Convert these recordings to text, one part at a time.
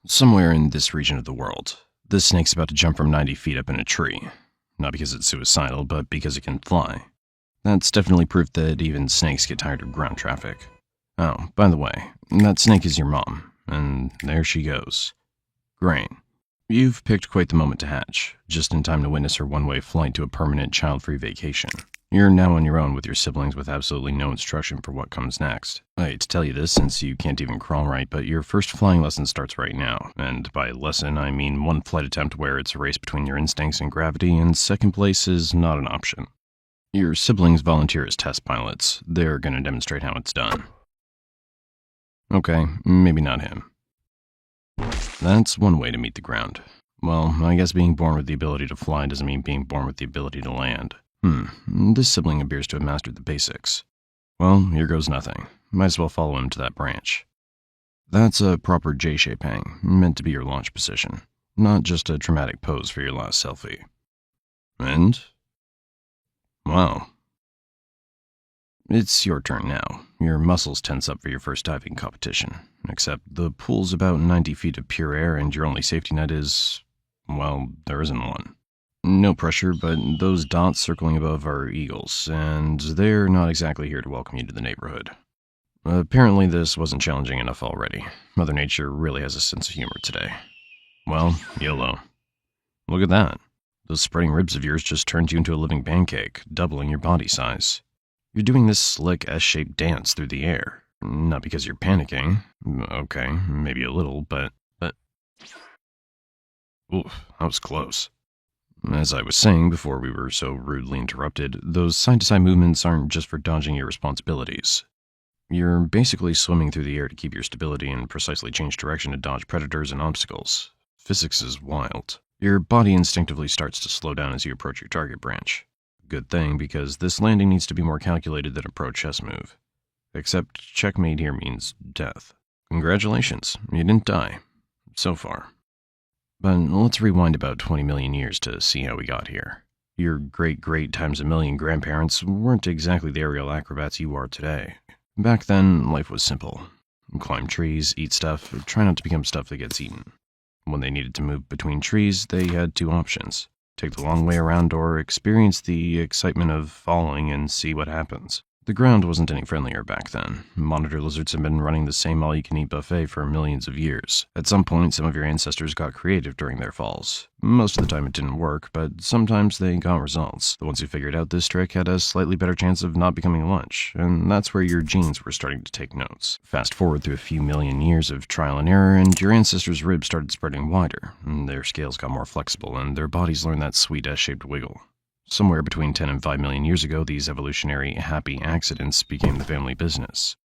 Somewhere in this region of the world, this snake's about to jump from 90 feet up in a tree. Not because it's suicidal, but because it can fly. That's definitely proof that even snakes get tired of ground traffic. Oh, by the way, that snake is your mom, and there she goes. Great. You've picked quite the moment to hatch, just in time to witness her one-way flight to a permanent child-free vacation. You're now on your own with your siblings with absolutely no instruction for what comes next. I hate to tell you this since you can't even crawl right, but your first flying lesson starts right now. And by lesson, I mean one flight attempt where it's a race between your instincts and gravity, and second place is not an option. Your siblings volunteer as test pilots. They're going to demonstrate how it's done. Okay, maybe not him. That's one way to meet the ground. Well, I guess being born with the ability to fly doesn't mean being born with the ability to land. This sibling appears to have mastered the basics. Well, here goes nothing. Might as well follow him to that branch. That's a proper J-shape hang, meant to be your launch position, not just a dramatic pose for your last selfie. And? Wow. It's your turn now. Your muscles tense up for your first diving competition, except the pool's about 90 feet of pure air and your only safety net is, well, there isn't one. No pressure, but those dots circling above are eagles, and they're not exactly here to welcome you to the neighborhood. Apparently this wasn't challenging enough already. Mother Nature really has a sense of humor today. Well, YOLO. Look at that. Those spreading ribs of yours just turned you into a living pancake, doubling your body size. You're doing this slick S-shaped dance through the air. Not because you're panicking. Okay, maybe a little, but... Oof, that was close. As I was saying before we were so rudely interrupted, those side-to-side movements aren't just for dodging your responsibilities. You're basically swimming through the air to keep your stability and precisely change direction to dodge predators and obstacles. Physics is wild. Your body instinctively starts to slow down as you approach your target branch. Good thing, because this landing needs to be more calculated than a pro chess move. Except checkmate here means death. Congratulations, you didn't die. So far. But let's rewind about 20 million years to see how we got here. Your great-great times a million grandparents weren't exactly the aerial acrobats you are today. Back then, life was simple. Climb trees, eat stuff, try not to become stuff that gets eaten. When they needed to move between trees, they had two options. Take the long way around or experience the excitement of falling and see what happens. The ground wasn't any friendlier back then. Monitor lizards have been running the same all-you-can-eat buffet for millions of years. At some point, some of your ancestors got creative during their falls. Most of the time it didn't work, but sometimes they got results. The ones who figured out this trick had a slightly better chance of not becoming lunch, and that's where your genes were starting to take notes. Fast forward through a few million years of trial and error, and your ancestors' ribs started spreading wider, and their scales got more flexible, and their bodies learned that sweet S-shaped wiggle. Somewhere between 10 and 5 million years ago, these evolutionary happy accidents became the family business.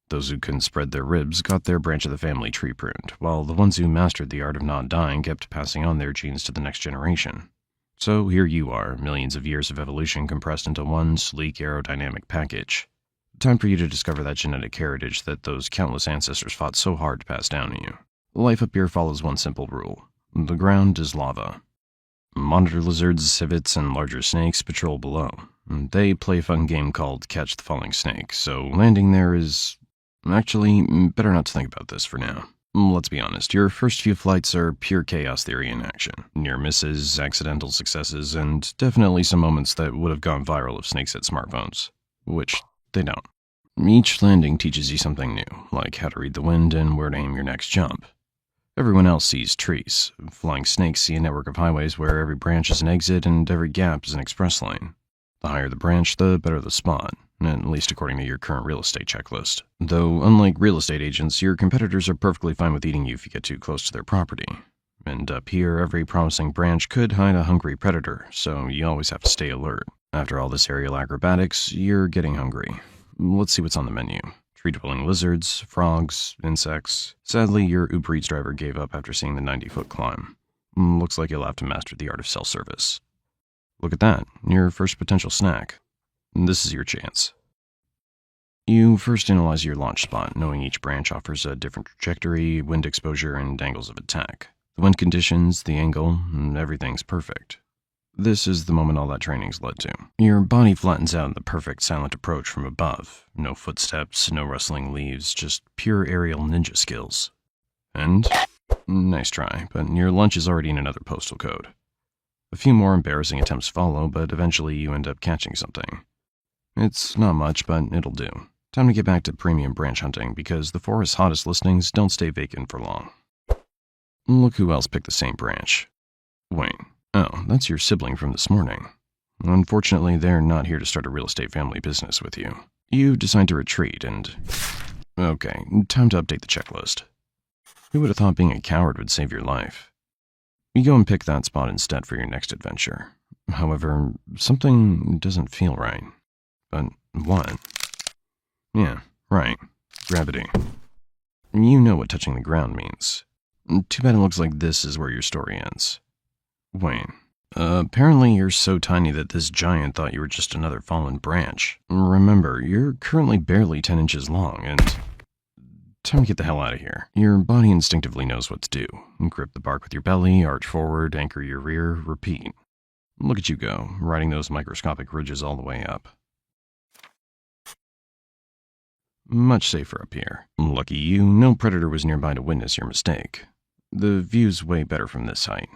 Those who couldn't spread their ribs got their branch of the family tree pruned, while the ones who mastered the art of not dying kept passing on their genes to the next generation. So here you are, millions of years of evolution compressed into one sleek aerodynamic package. Time for you to discover that genetic heritage that those countless ancestors fought so hard to pass down to you. Life up here follows one simple rule. The ground is lava. Monitor lizards, civets, and larger snakes patrol below. They play a fun game called Catch the Falling Snake, so landing there is... Actually, better not to think about this for now. Let's be honest, your first few flights are pure chaos theory in action. Near misses, accidental successes, and definitely some moments that would have gone viral if snakes had smartphones. Which they don't. Each landing teaches you something new, like how to read the wind and where to aim your next jump. Everyone else sees trees. Flying snakes see a network of highways where every branch is an exit and every gap is an express lane. The higher the branch, the better the spot, at least according to your current real estate checklist. Though, unlike real estate agents, your competitors are perfectly fine with eating you if you get too close to their property. And up here, every promising branch could hide a hungry predator, so you always have to stay alert. After all this aerial acrobatics, you're getting hungry. Let's see what's on the menu. Tree-dwelling lizards, frogs, insects. Sadly, your Uber Eats driver gave up after seeing the 90-foot climb. Looks like you'll have to master the art of self-service. Look at that, your first potential snack. This is your chance. You first analyze your launch spot, knowing each branch offers a different trajectory, wind exposure, and angles of attack. The wind conditions, the angle, everything's perfect. This is the moment all that training's led to. Your body flattens out in the perfect silent approach from above. No footsteps, no rustling leaves, just pure aerial ninja skills. And Nice try, but your lunch is already in another postal code. A few more embarrassing attempts follow, but eventually you end up catching something. It's not much, but it'll do. Time to get back to premium branch hunting because the forest's hottest listings don't stay vacant for long. Look who else picked the same branch. Wait, oh, that's your sibling from this morning. Unfortunately, they're not here to start a real estate family business with you. You decide to retreat and... Okay, time to update the checklist. Who would have thought being a coward would save your life? You go and pick that spot instead for your next adventure. However, something doesn't feel right. But what? Yeah, right. Gravity. You know what touching the ground means. Too bad it looks like this is where your story ends. Wait. Apparently you're so tiny that this giant thought you were just another fallen branch. Remember, you're currently barely 10 inches long, and... Time to get the hell out of here. Your body instinctively knows what to do. Grip the bark with your belly, arch forward, anchor your rear, repeat. Look at you go, riding those microscopic ridges all the way up. Much safer up here. Lucky you, no predator was nearby to witness your mistake. The view's way better from this height.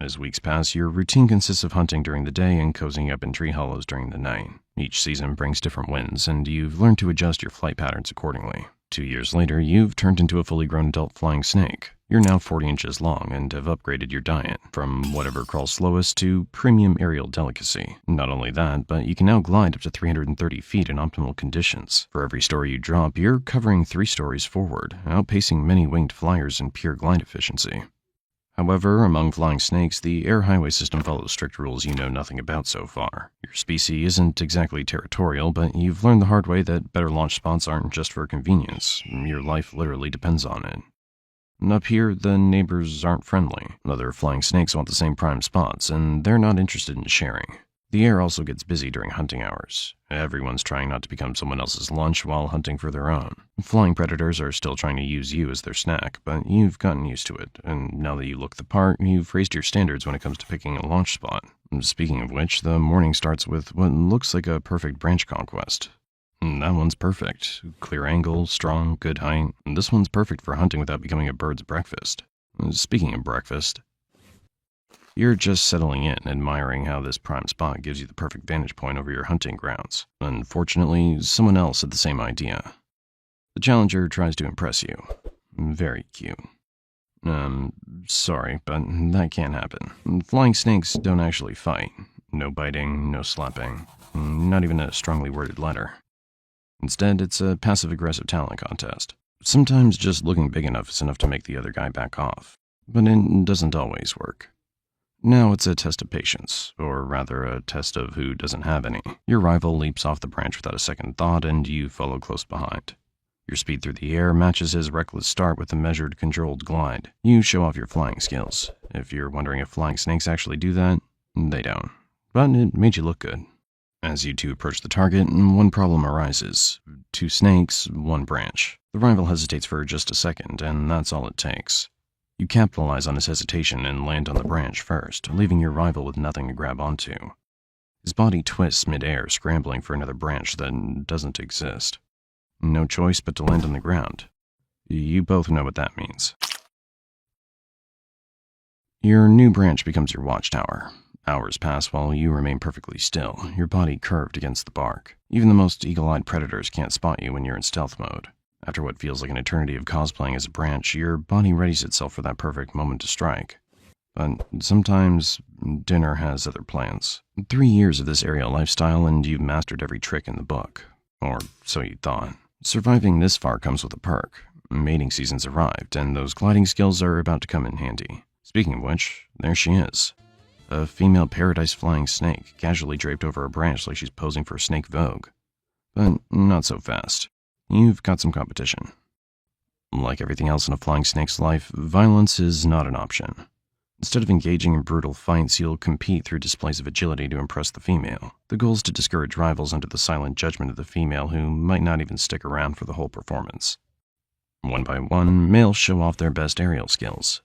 As weeks pass, your routine consists of hunting during the day and cozying up in tree hollows during the night. Each season brings different winds, and you've learned to adjust your flight patterns accordingly. 2 years later, you've turned into a fully grown adult flying snake. You're now 40 inches long and have upgraded your diet, from whatever crawls slowest to premium aerial delicacy. Not only that, but you can now glide up to 330 feet in optimal conditions. For every story you drop, you're covering 3 stories forward, outpacing many winged flyers in pure glide efficiency. However, among flying snakes, the air highway system follows strict rules you know nothing about so far. Your species isn't exactly territorial, but you've learned the hard way that better launch spots aren't just for convenience. Your life literally depends on it. And up here, the neighbors aren't friendly. Other flying snakes want the same prime spots, and they're not interested in sharing. The air also gets busy during hunting hours. Everyone's trying not to become someone else's lunch while hunting for their own. Flying predators are still trying to use you as their snack, but you've gotten used to it, and now that you look the part, you've raised your standards when it comes to picking a launch spot. Speaking of which, the morning starts with what looks like a perfect branch conquest. That one's perfect. Clear angle, strong, good height. This one's perfect for hunting without becoming a bird's breakfast. Speaking of breakfast, you're just settling in, admiring how this prime spot gives you the perfect vantage point over your hunting grounds. Unfortunately, someone else had the same idea. The challenger tries to impress you. Very cute. Sorry, but that can't happen. Flying snakes don't actually fight. No biting, no slapping, not even a strongly worded letter. Instead, it's a passive-aggressive talent contest. Sometimes just looking big enough is enough to make the other guy back off, but it doesn't always work. Now it's a test of patience, or rather a test of who doesn't have any. Your rival leaps off the branch without a second thought, and you follow close behind. Your speed through the air matches his reckless start with a measured, controlled glide. You show off your flying skills. If you're wondering if flying snakes actually do that, they don't. But it made you look good. As you two approach the target, one problem arises. 2 snakes, 1 branch. The rival hesitates for just a second, and that's all it takes. You capitalize on his hesitation and land on the branch first, leaving your rival with nothing to grab onto. His body twists mid-air, scrambling for another branch that doesn't exist. No choice but to land on the ground. You both know what that means. Your new branch becomes your watchtower. Hours pass while you remain perfectly still, your body curved against the bark. Even the most eagle-eyed predators can't spot you when you're in stealth mode. After what feels like an eternity of cosplaying as a branch, your body readies itself for that perfect moment to strike. But sometimes, dinner has other plans. 3 years of this aerial lifestyle and you've mastered every trick in the book. Or so you thought. Surviving this far comes with a perk. Mating season's arrived, and those gliding skills are about to come in handy. Speaking of which, there she is. A female paradise-flying snake, casually draped over a branch like she's posing for Snake Vogue. But not so fast. You've got some competition. Like everything else in a flying snake's life, violence is not an option. Instead of engaging in brutal fights, you'll compete through displays of agility to impress the female. The goal is to discourage rivals under the silent judgment of the female who might not even stick around for the whole performance. One by one, males show off their best aerial skills.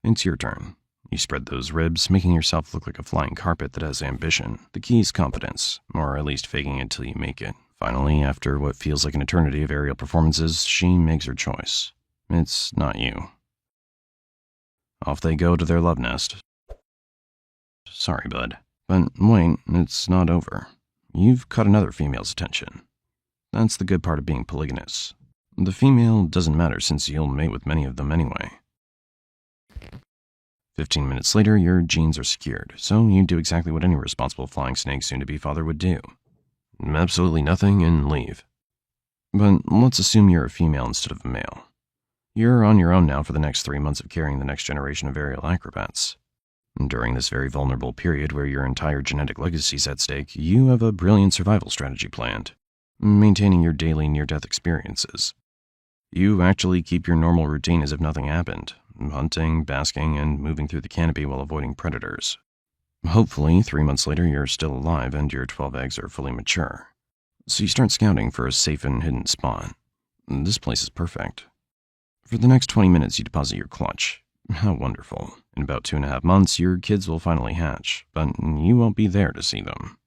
It's your turn. You spread those ribs, making yourself look like a flying carpet that has ambition. The key is confidence, or at least faking it till you make it. Finally, after what feels like an eternity of aerial performances, she makes her choice. It's not you. Off they go to their love nest. Sorry, bud. But wait, it's not over. You've caught another female's attention. That's the good part of being polygynous. The female doesn't matter since you'll mate with many of them anyway. 15 minutes later, your genes are secured, so you do exactly what any responsible flying snake soon-to-be father would do. Absolutely nothing and leave. But let's assume you're a female instead of a male. You're on your own now for the next 3 months of carrying the next generation of aerial acrobats. During this very vulnerable period where your entire genetic legacy is at stake, you have a brilliant survival strategy planned, maintaining your daily near-death experiences. You actually keep your normal routine as if nothing happened, hunting, basking, and moving through the canopy while avoiding predators. Hopefully, 3 months later, you're still alive and your 12 eggs are fully mature. So you start scouting for a safe and hidden spot. This place is perfect. For the next 20 minutes, you deposit your clutch. How wonderful. In about 2.5 months, your kids will finally hatch, but you won't be there to see them.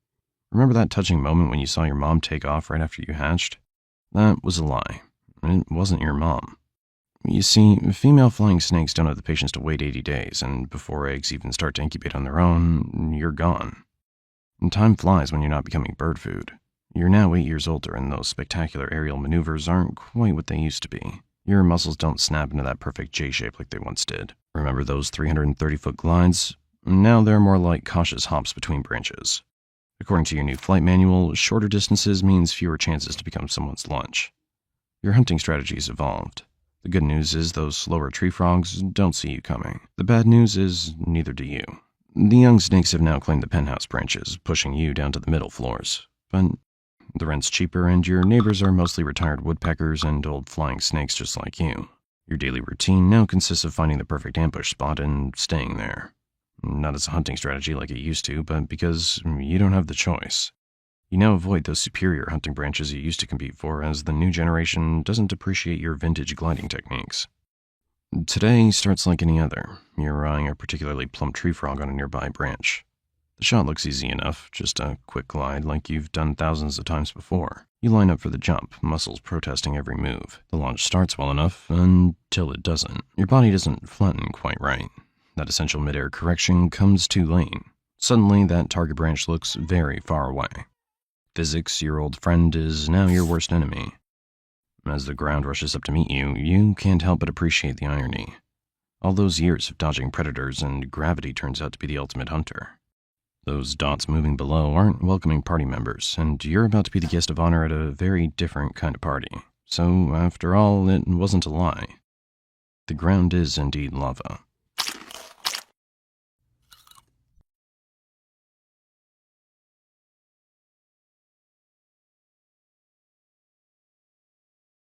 Remember that touching moment when you saw your mom take off right after you hatched? That was a lie. It wasn't your mom. You see, female flying snakes don't have the patience to wait 80 days, and before eggs even start to incubate on their own, you're gone. And time flies when you're not becoming bird food. You're now 8 years older, and those spectacular aerial maneuvers aren't quite what they used to be. Your muscles don't snap into that perfect J shape like they once did. Remember those 330-foot glides? Now they're more like cautious hops between branches. According to your new flight manual, shorter distances means fewer chances to become someone's lunch. Your hunting strategy's evolved. The good news is those slower tree frogs don't see you coming. The bad news is neither do you. The young snakes have now claimed the penthouse branches, pushing you down to the middle floors. But the rent's cheaper and your neighbors are mostly retired woodpeckers and old flying snakes just like you. Your daily routine now consists of finding the perfect ambush spot and staying there. Not as a hunting strategy like it used to, but because you don't have the choice. You now avoid those superior hunting branches you used to compete for, as the new generation doesn't appreciate your vintage gliding techniques. Today starts like any other. You're eyeing a particularly plump tree frog on a nearby branch. The shot looks easy enough, just a quick glide like you've done thousands of times before. You line up for the jump, muscles protesting every move. The launch starts well enough, until it doesn't. Your body doesn't flatten quite right. That essential midair correction comes too late. Suddenly, that target branch looks very far away. Physics, your old friend, is now your worst enemy. As the ground rushes up to meet you, you can't help but appreciate the irony. All those years of dodging predators and gravity turns out to be the ultimate hunter. Those dots moving below aren't welcoming party members, and you're about to be the guest of honor at a very different kind of party. So, after all, it wasn't a lie. The ground is indeed lava.